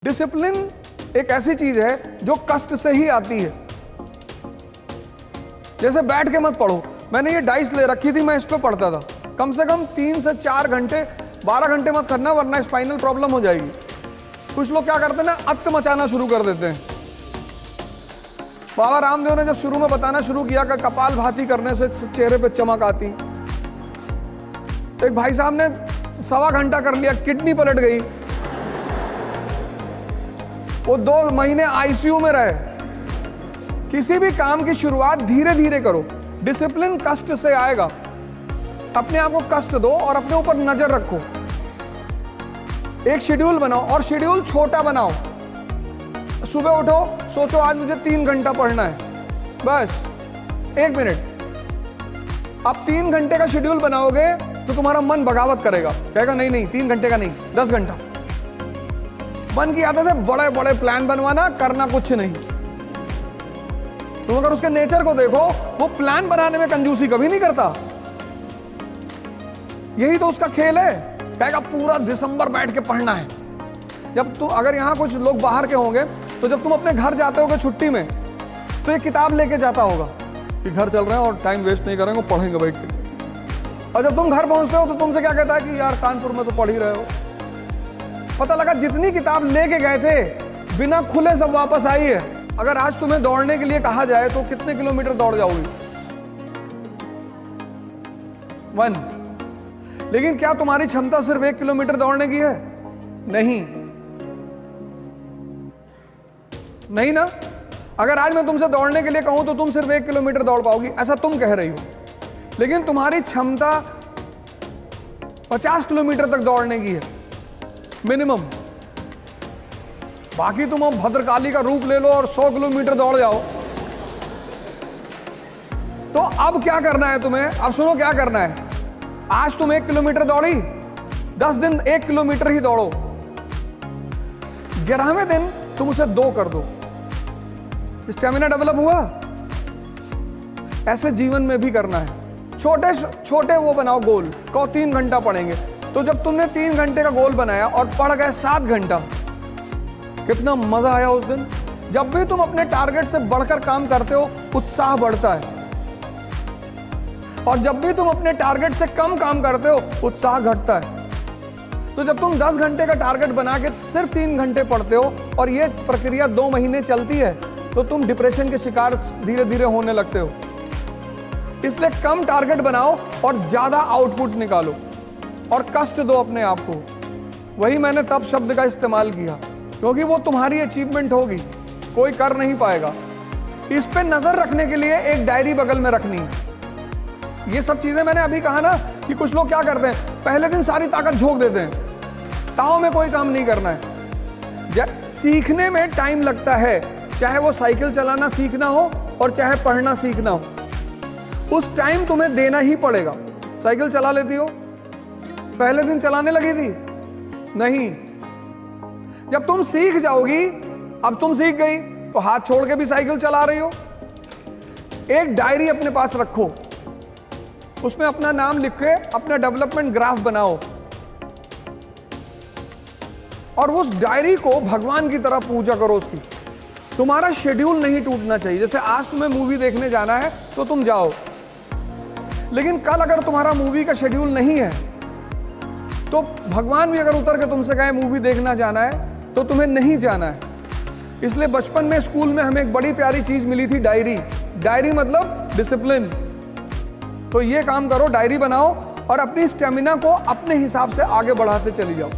Discipline एक ऐसी चीज है जो कष्ट से ही आती है। जैसे बैठ के मत पढ़ो, मैंने ये डाइस ले रखी थी, मैं इस पे पढ़ता था। कम से कम 3 से 4 घंटे, 12 घंटे मत करना वरना स्पाइनल प्रॉब्लम हो जाएगी। कुछ लोग क्या करते हैं ना, अत्त मचाना शुरू कर देते हैं। बाबा रामदेव ने जब शुरू में बताना शुरू किया कि कपाल भाती करने से चेहरे पे चमक आती, तो एक भाई साहब ने 1.25 घंटा कर लिया, किडनी पलट गई, वो 2 महीने आईसीयू में रहे। किसी भी काम की शुरुआत धीरे धीरे करो। डिसिप्लिन कष्ट से आएगा। अपने आप को कष्ट दो और अपने ऊपर नजर रखो। एक शेड्यूल बनाओ और शेड्यूल छोटा बनाओ। सुबह उठो, सोचो आज मुझे 3 घंटा पढ़ना है, बस 1 मिनट। अब 3 घंटे का शेड्यूल बनाओगे तो तुम्हारा मन बगावत करेगा, कहेगा नहीं नहीं 3 घंटे का नहीं, 10 घंटा। मन की आदत है बड़े बड़े प्लान बनवाना, करना कुछ नहीं। तुम अगर उसके नेचर को देखो, वो प्लान बनाने में कंजूसी कभी नहीं करता। यही तो उसका खेल है। कहेगा पूरा दिसंबर बैठ के पढ़ना है। जब तुम, अगर यहां कुछ लोग बाहर के होंगे तो जब तुम अपने घर जाते होगे छुट्टी में, तो ये किताब लेके जाता होगा कि घर चल रहे हैं और टाइम वेस्ट नहीं करेंगे, पढ़ेंगे बैठ के। और जब तुम घर पहुंचते हो तो तुमसे क्या कहता है कि यार कानपुर में तो पढ़ ही रहे हो। पता लगा जितनी किताब लेके गए थे बिना खुले सब वापस आई है। अगर आज तुम्हें दौड़ने के लिए कहा जाए तो कितने किलोमीटर दौड़ जाओगे? 1। लेकिन क्या तुम्हारी क्षमता सिर्फ 1 किलोमीटर दौड़ने की है? नहीं, नहीं ना। अगर आज मैं तुमसे दौड़ने के लिए कहूं तो तुम सिर्फ 1 किलोमीटर दौड़ पाओगी, ऐसा तुम कह रही हो। लेकिन तुम्हारी क्षमता 50 किलोमीटर तक दौड़ने की है मिनिमम। बाकी तुम अब भद्रकाली का रूप ले लो और 100 किलोमीटर दौड़ जाओ। तो अब क्या करना है तुम्हें? अब सुनो क्या करना है। आज तुम 1 किलोमीटर दौड़ी, 10 दिन 1 किलोमीटर ही दौड़ो। 11वें दिन तुम उसे 2 कर दो। स्टेमिना डेवलप हुआ। ऐसे जीवन में भी करना है। छोटे छोटे वो बनाओ गोल। कहो 3 घंटा पढ़ेंगे, तो जब तुमने 3 घंटे का गोल बनाया और पढ़ गए 7 घंटा, कितना मजा आया उस दिन। जब भी तुम अपने टारगेट से बढ़कर काम करते हो, उत्साह बढ़ता है। और जब भी तुम अपने टारगेट से कम काम करते हो, उत्साह घटता है। तो जब तुम 10 घंटे का टारगेट बना के सिर्फ 3 घंटे पढ़ते हो और ये प्रक्रिया 2 महीने चलती है, तो तुम डिप्रेशन के शिकार धीरे धीरे होने लगते हो। इसलिए कम टारगेट बनाओ और ज्यादा आउटपुट निकालो और कष्ट दो अपने आप को। वही मैंने तब शब्द का इस्तेमाल किया, क्योंकि वो तुम्हारी अचीवमेंट होगी, कोई कर नहीं पाएगा। इस पे नजर रखने के लिए एक डायरी बगल में रखनी है। ये सब चीजें मैंने अभी कहा ना कि कुछ लोग क्या करते हैं, पहले दिन सारी ताकत झोंक देते हैं, ताव में कोई काम नहीं करना है। सीखने में टाइम लगता है, चाहे वो साइकिल चलाना सीखना हो और चाहे पढ़ना सीखना हो। उस टाइम तुम्हें देना ही पड़ेगा। साइकिल चला लेती हो? पहले दिन चलाने लगी थी? नहीं। जब तुम सीख जाओगी, अब तुम सीख गई तो हाथ छोड़ के भी साइकिल चला रही हो। एक डायरी अपने पास रखो, उसमें अपना नाम लिख के अपना डेवलपमेंट ग्राफ बनाओ और उस डायरी को भगवान की तरह पूजा करो उसकी। तुम्हारा शेड्यूल नहीं टूटना चाहिए। जैसे आज तुम्हें मूवी देखने जाना है तो तुम जाओ, लेकिन कल अगर तुम्हारा मूवी का शेड्यूल नहीं है तो भगवान भी अगर उतर के तुमसे कहे मूवी देखना जाना है तो तुम्हें नहीं जाना है। इसलिए बचपन में स्कूल में हमें एक बड़ी प्यारी चीज मिली थी, डायरी। डायरी मतलब डिसिप्लिन। तो ये काम करो, डायरी बनाओ और अपनी स्टेमिना को अपने हिसाब से आगे बढ़ाते चली जाओ।